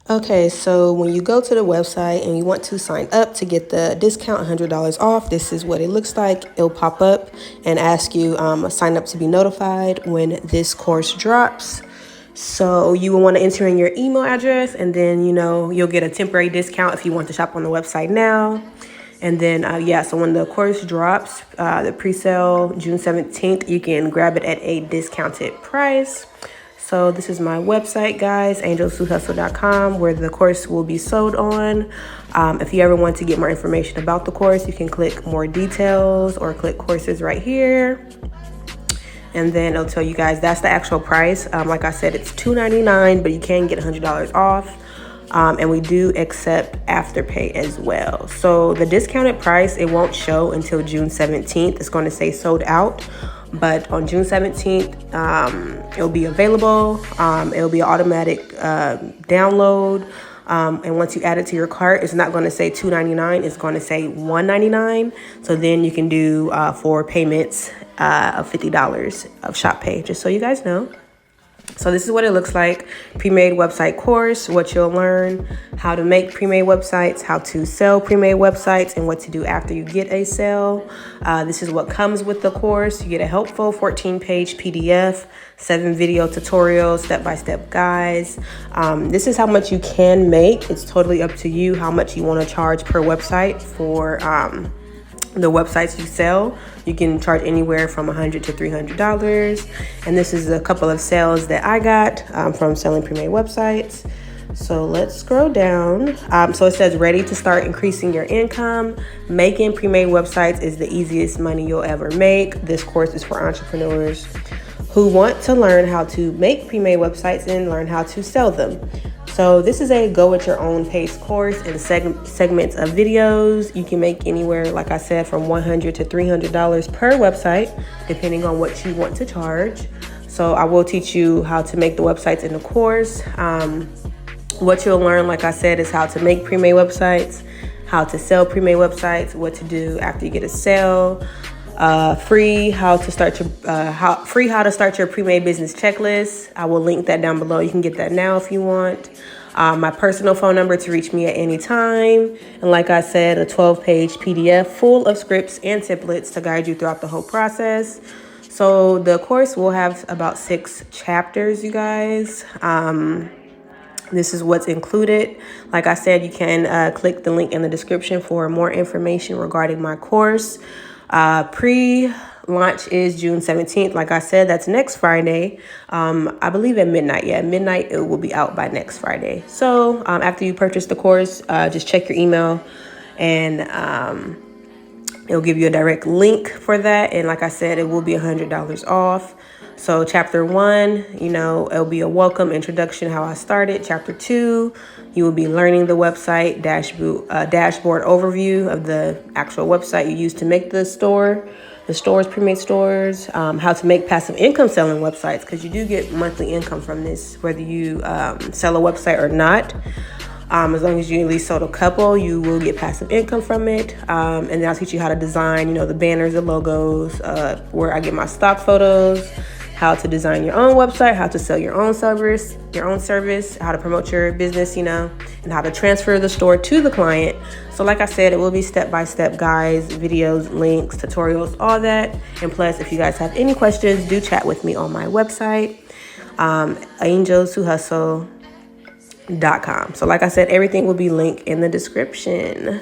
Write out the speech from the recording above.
Okay, so when you go to the website and you want to sign up to get the discount $100 off, this is what it looks like. It'll pop up and ask you sign up to be notified when this course drops. So you will want to enter in your email address, and then you'll get a temporary discount if you want to shop on the website now. And then so when the course drops, the pre-sale June 17th, you can grab it at a discounted price. So this is my website, guys, angelswhohustle.com, where the course will be sold on. If you ever want to get more information about the course, you can click more details or click courses right here. And then it'll tell you guys that's the actual price. Like I said, it's $299, but you can get $100 off. And we do accept Afterpay as well. So the discounted price, it won't show until June 17th. It's going to say sold out. But on June 17th, it'll be available. It'll be an automatic download. And once you add it to your cart, it's not going to say $299. It's going to say $199. So then you can do 4 payments of $50 of shop pay, just so you guys know. So this is what it looks like. Premade website course, what you'll learn, how to make Premade websites, how to sell Premade websites, and what to do after you get a sale. This is what comes with the course. You get a helpful 14-page PDF, 7 video tutorials, step-by-step guides. This is how much you can make. It's totally up to you how much you want to charge per website for the websites you sell. You can charge anywhere from $100 to $300. And this is a couple of sales that I got from selling Premade websites. So let's scroll down. So it says ready to start increasing your income. Making Premade websites is the easiest money you'll ever make. This course is for entrepreneurs who want to learn how to make Premade websites and learn how to sell them. So this is a go at your own pace course in segments of videos. You can make anywhere, like I said, from $100 to $300 per website, depending on what you want to charge. So I will teach you how to make the websites in the course. What you'll learn, like I said, is how to make Premade websites, how to sell Premade websites, what to do after you get a sale. Free how to start your Premade business checklist. I will link that down below. You can get that now if you want. My personal phone number to reach me at any time. And like I said, a 12-page PDF full of scripts and templates to guide you throughout the whole process. So the course will have about 6 chapters, you guys. This is what's included. Like I said, you can click the link in the description for more information regarding my course. Pre-launch is June 17th. Like I said, that's next Friday. I believe at midnight. Yeah, at midnight, it will be out by next Friday. So after you purchase the course, just check your email and it'll give you a direct link for that. And like I said, it will be $100 off. So chapter 1, it'll be a welcome introduction, how I started. Chapter 2, you will be learning the website dashboard overview of the actual website you use to make the stores, Premade stores, how to make passive income selling websites, because you do get monthly income from this, whether you sell a website or not. As long as you at least sold a couple, you will get passive income from it. And then I'll teach you how to design, the banners, the logos, where I get my stock photos, how to design your own website, how to sell your own service, how to promote your business, and how to transfer the store to the client. So like I said, it will be step-by-step guides, videos, links, tutorials, all that. And plus, if you guys have any questions, do chat with me on my website, angelswhohustle.com. So like I said, everything will be linked in the description.